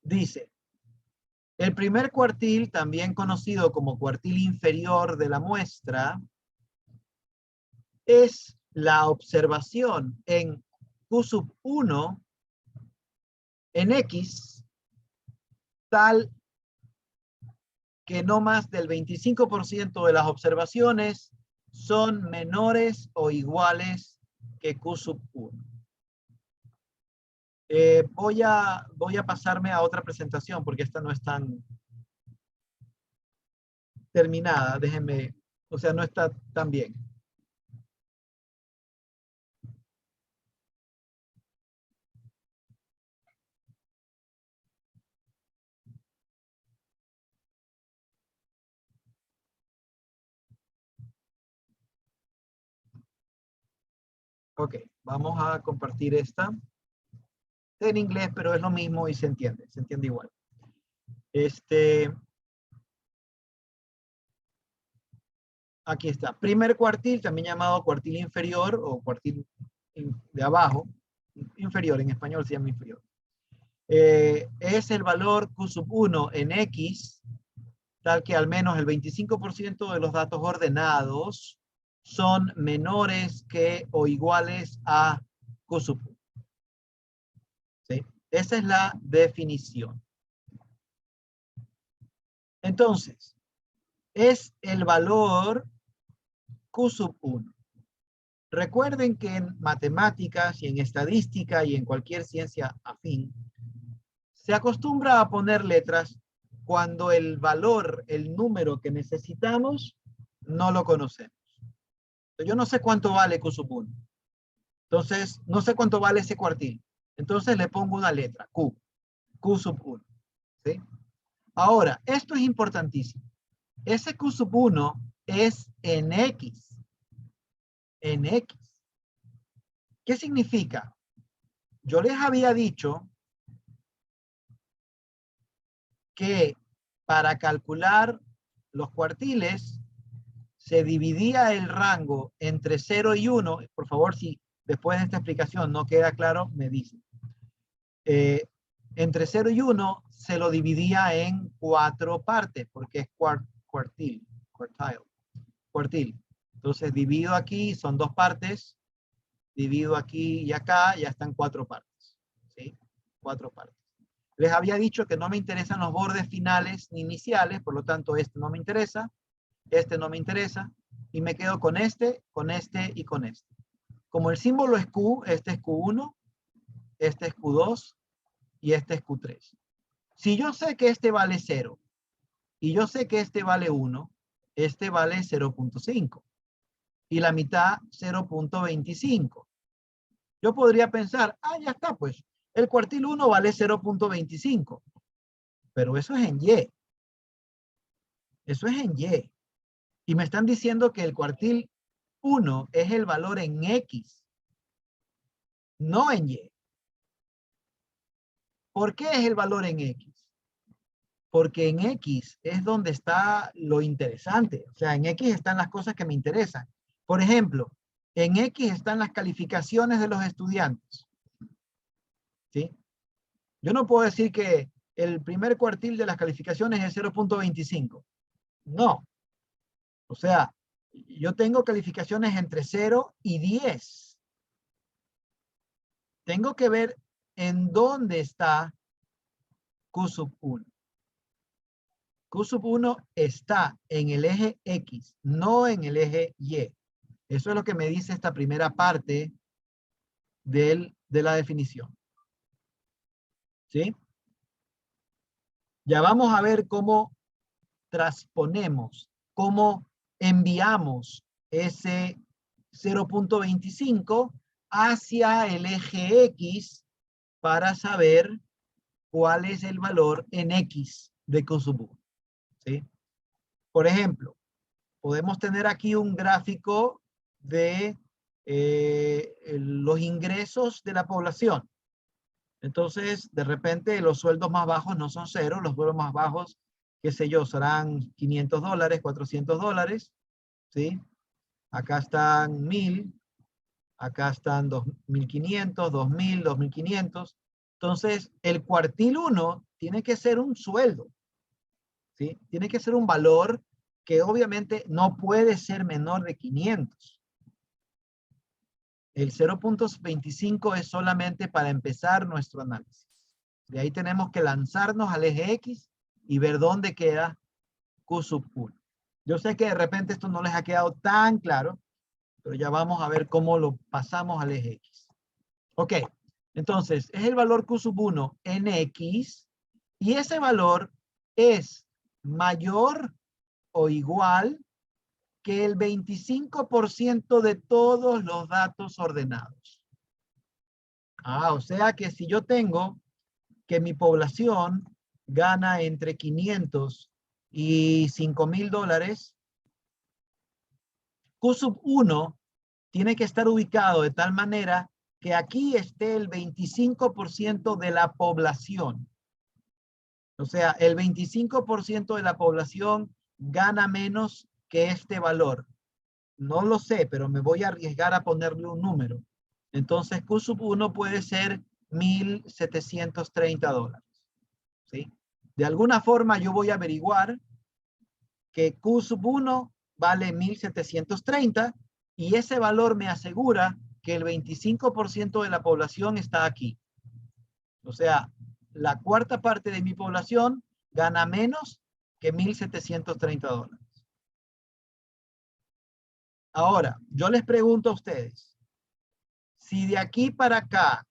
Dice, el primer cuartil, también conocido como cuartil inferior de la muestra, es la observación en Q1 en X tal que no más del 25% de las observaciones son menores o iguales que Q1. Voy a pasarme a otra presentación porque esta no es tan terminada. Déjenme, o sea, no está tan bien. Ok, vamos a compartir esta. En inglés, pero es lo mismo y se entiende igual. Aquí está. Primer cuartil, también llamado cuartil inferior o cuartil de abajo. Inferior, en español se llama inferior. Es el valor Q1 en X, tal que al menos el 25% de los datos ordenados son menores que o iguales a Q1. ¿Sí? Esa es la definición. Entonces, es el valor Q1. Recuerden que en matemáticas y en estadística y en cualquier ciencia afín, se acostumbra a poner letras cuando el valor, el número que necesitamos, no lo conocemos. Yo no sé cuánto vale Q1. Entonces, no sé cuánto vale ese cuartil. Entonces le pongo una letra, Q, Q1. ¿Sí? Ahora, esto es importantísimo. Ese Q1 es en X. En X. ¿Qué significa? Yo les había dicho que para calcular los cuartiles se dividía el rango entre 0 y 1. Por favor, si después de esta explicación no queda claro, me dicen. Entre 0 y 1 se lo dividía en 4 partes, porque es cuartil. Entonces divido aquí, son 2 partes, divido aquí y acá, ya están 4 partes. ¿Sí? 4 partes. Les había dicho que no me interesan los bordes finales ni iniciales, por lo tanto este no me interesa, este no me interesa, y me quedo con este y con este. Como el símbolo es Q, este es Q1, este es Q2 y este es Q3. Si yo sé que este vale 0 y yo sé que este vale 1, este vale 0.5 y la mitad 0.25. Yo podría pensar, ya está, pues el cuartil 1 vale 0.25, pero eso es en Y. Eso es en Y. Y me están diciendo que el cuartil 1 es el valor en X, no en Y. ¿Por qué es el valor en X? Porque en X es donde está lo interesante. O sea, en X están las cosas que me interesan. Por ejemplo, en X están las calificaciones de los estudiantes. ¿Sí? Yo no puedo decir que el primer cuartil de las calificaciones es 0.25. No. O sea, yo tengo calificaciones entre 0 y 10. Tengo que ver en dónde está Q1. Q1 está en el eje X, no en el eje Y. Eso es lo que me dice esta primera parte de la definición. ¿Sí? Ya vamos a ver cómo transponemos, cómo enviamos ese 0.25 hacia el eje X para saber cuál es el valor en X de Q1. ¿Sí? Por ejemplo, podemos tener aquí un gráfico de los ingresos de la población. Entonces, de repente, los sueldos más bajos no son 0, los sueldos más bajos, qué sé yo, serán $500, $400, ¿sí? Acá están 1000, acá están 2500, 2000, 2500. Entonces, el cuartil 1 tiene que ser un sueldo, ¿sí? Tiene que ser un valor que obviamente no puede ser menor de 500. El 0.25 es solamente para empezar nuestro análisis. De ahí tenemos que lanzarnos al eje X y ver dónde queda Q sub 1. Yo sé que de repente esto no les ha quedado tan claro, pero ya vamos a ver cómo lo pasamos al eje X. Ok, entonces es el valor Q sub 1 en X y ese valor es mayor o igual que el 25% de todos los datos ordenados. O sea que si yo tengo que mi población gana entre 500 y $5,000, Q sub 1 tiene que estar ubicado de tal manera que aquí esté el 25% de la población. O sea, el 25% de la población gana menos que este valor. No lo sé, pero me voy a arriesgar a ponerle un número. Entonces, Q sub 1 puede ser $1,730. ¿Sí? De alguna forma yo voy a averiguar que Q sub 1 vale 1,730 y ese valor me asegura que el 25% de la población está aquí. O sea, la cuarta parte de mi población gana menos que $1,730. Ahora, yo les pregunto a ustedes, si de aquí para acá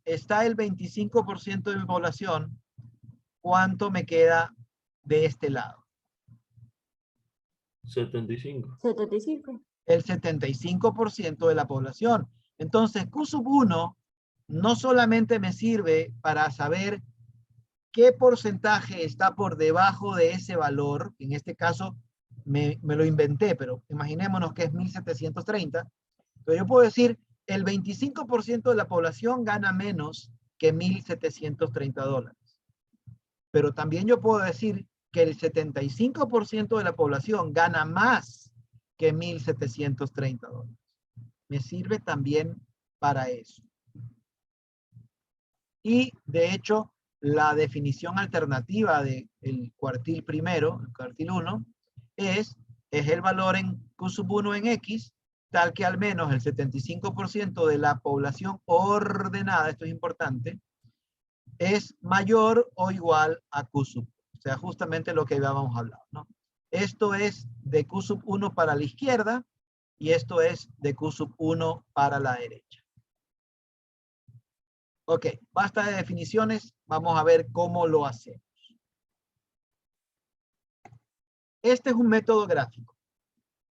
está el 25% de mi población, ¿cuánto me queda de este lado? 75. 75. El 75% de la población. Entonces, Q sub 1 no solamente me sirve para saber qué porcentaje está por debajo de ese valor, en este caso me lo inventé, pero imaginémonos que es 1,730, pero yo puedo decir, el 25% de la población gana menos que $1,730. Pero también yo puedo decir que el 75% de la población gana más que $1,730. Me sirve también para eso. Y de hecho, la definición alternativa del cuartil primero, el cuartil 1, es el valor en Q sub 1 en X, tal que al menos el 75% de la población ordenada, esto es importante, es mayor o igual a Q sub. O sea, justamente lo que habíamos hablado, ¿no? Esto es de Q sub 1 para la izquierda y esto es de Q sub 1 para la derecha. Ok, basta de definiciones. Vamos a ver cómo lo hacemos. Este es un método gráfico.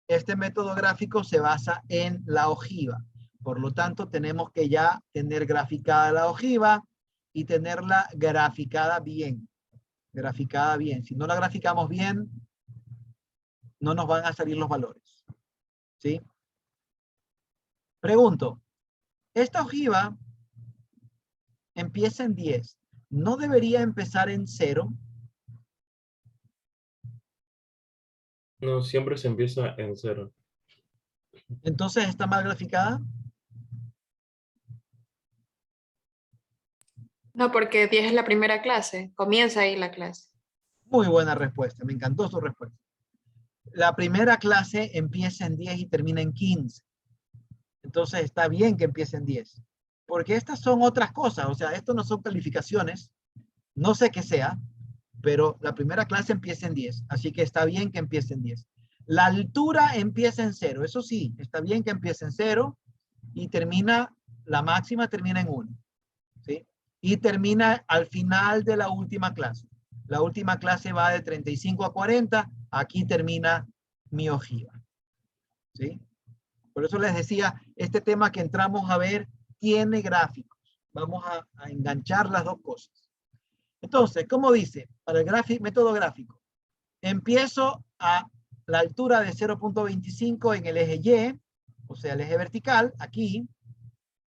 Este método gráfico se basa en la ojiva. Por lo tanto, tenemos que ya tener graficada la ojiva y tenerla graficada bien. Graficada bien. Si no la graficamos bien, no nos van a salir los valores. ¿Sí? Pregunto, esta ojiva empieza en 10. ¿No debería empezar en 0? No, siempre se empieza en 0. Entonces, ¿está mal graficada? No, porque 10 es la primera clase. Comienza ahí la clase. Muy buena respuesta. Me encantó su respuesta. La primera clase empieza en 10 y termina en 15. Entonces, está bien que empiece en 10. Porque estas son otras cosas. O sea, esto no son calificaciones. No sé qué sea, pero la primera clase empieza en 10. Así que está bien que empiece en 10. La altura empieza en 0. Eso sí, está bien que empiece en 0 y termina, la máxima termina en 1. ¿Sí? Y termina al final de la última clase. La última clase va de 35 a 40. Aquí termina mi ojiva. ¿Sí? Por eso les decía, este tema que entramos a ver tiene gráficos. Vamos a enganchar las dos cosas. Entonces, ¿cómo dice? Para el método gráfico, empiezo a la altura de 0.25 en el eje Y, o sea, el eje vertical, aquí.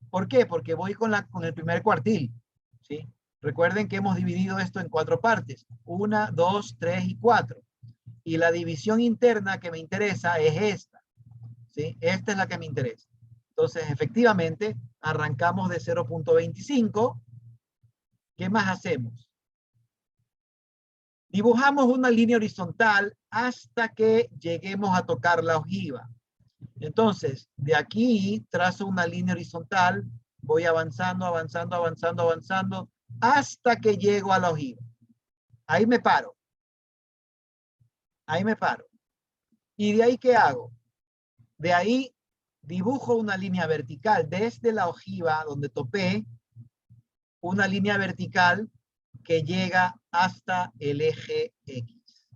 ¿Por qué? Porque voy con el primer cuartil. ¿Sí? Recuerden que hemos dividido esto en 4 partes. 1, 2, 3 y 4. Y la división interna que me interesa es esta. ¿Sí? Esta es la que me interesa. Entonces, efectivamente, arrancamos de 0.25. ¿Qué más hacemos? Dibujamos una línea horizontal hasta que lleguemos a tocar la ojiva. Entonces, de aquí trazo una línea horizontal, voy avanzando, avanzando, avanzando, avanzando, hasta que llego a la ojiva. Ahí me paro. Ahí me paro. ¿Y de ahí qué hago? De ahí dibujo una línea vertical desde la ojiva donde topé, una línea vertical que llega hasta el eje X.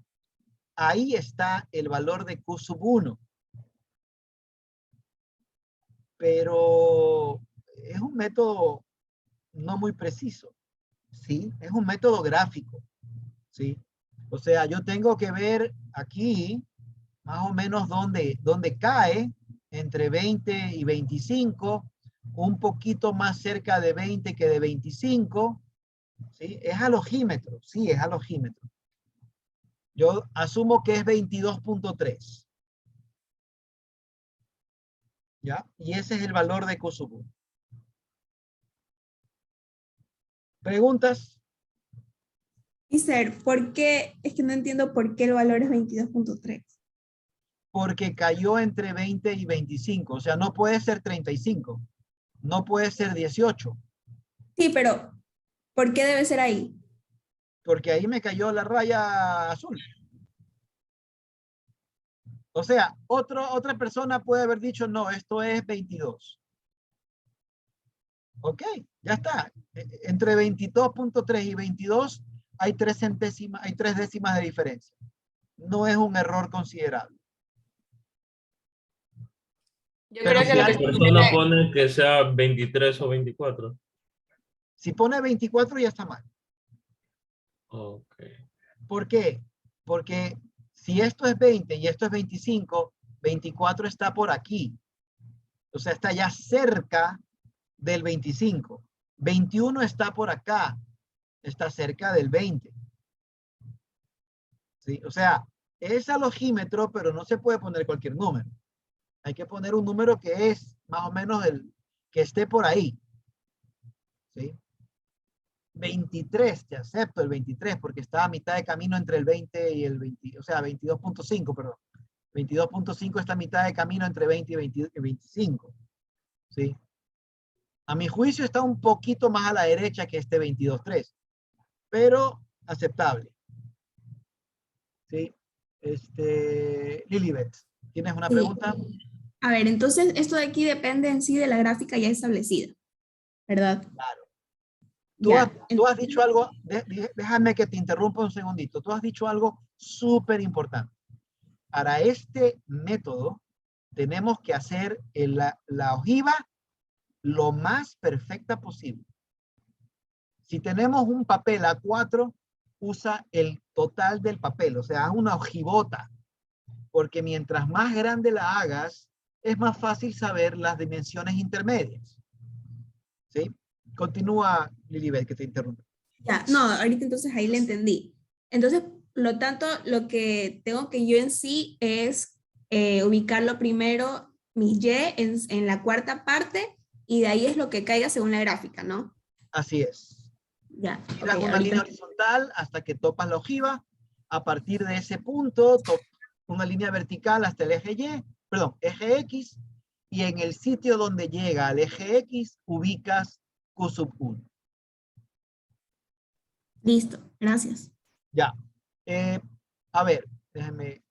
Ahí está el valor de Q sub 1. Pero es un método no muy preciso, ¿sí? Es un método gráfico, ¿sí? O sea, yo tengo que ver aquí más o menos dónde cae entre 20 y 25, un poquito más cerca de 20 que de 25, ¿sí? Es al ojímetro, sí, es al ojímetro. Yo asumo que es 22.3. ¿Ya? Y ese es el valor de Q sub 1. ¿Preguntas? Mister, ¿por qué? Es que no entiendo por qué el valor es 22.3. Porque cayó entre 20 y 25. O sea, no puede ser 35. No puede ser 18. Sí, pero ¿por qué debe ser ahí? Porque ahí me cayó la raya azul. O sea, otra persona puede haber dicho, no, esto es 22. Ok, ya está. Entre 22.3 y 22 hay 3 centésimas, hay 3 décimas de diferencia. No es un error considerable. Yo Pero creo si que lo que La se alguien, persona refiere, pone que sea 23 o 24. si pone 24 ya está mal. Ok. ¿Por qué? Porque si esto es 20 y esto es 25, 24 está por aquí. O sea, está ya cerca del 25. 21 está por acá. Está cerca del 20. ¿Sí? O sea, es al ojímetro, pero no se puede poner cualquier número. Hay que poner un número que es más o menos el que esté por ahí. ¿Sí? 23, te acepto el 23 porque está a mitad de camino entre el 20 y el 20, o sea, 22.5, perdón. 22.5 está a mitad de camino entre 20 y 25. ¿Sí? A mi juicio está un poquito más a la derecha que este 22.3, pero aceptable. ¿Sí? Lilibet, ¿tienes una Sí. pregunta? A ver, entonces esto de aquí depende en sí de la gráfica ya establecida, ¿verdad? Claro. Ya. Tú has dicho algo, déjame que te interrumpa un segundito. Tú has dicho algo súper importante. Para este método tenemos que hacer la ojiva lo más perfecta posible. Si tenemos un papel A4, usa el total del papel, o sea, haz una ojivota, porque mientras más grande la hagas, es más fácil saber las dimensiones intermedias. ¿Sí? Continúa, Lilibet, que te interrumpe. Ya, no, ahorita entonces ahí le entendí. Entonces, por lo tanto, lo que tengo que yo en sí es ubicarlo primero, mis Y en la cuarta parte, y de ahí es lo que caiga según la gráfica, ¿no? Así es. Ya, ok, Tiras una ahorita. línea horizontal hasta que topas la ojiva. A partir de ese punto, una línea vertical hasta el eje Y, perdón, eje X, y en el sitio donde llega al eje X, ubicas Q sub 1. Listo, gracias. Ya. A ver, déjenme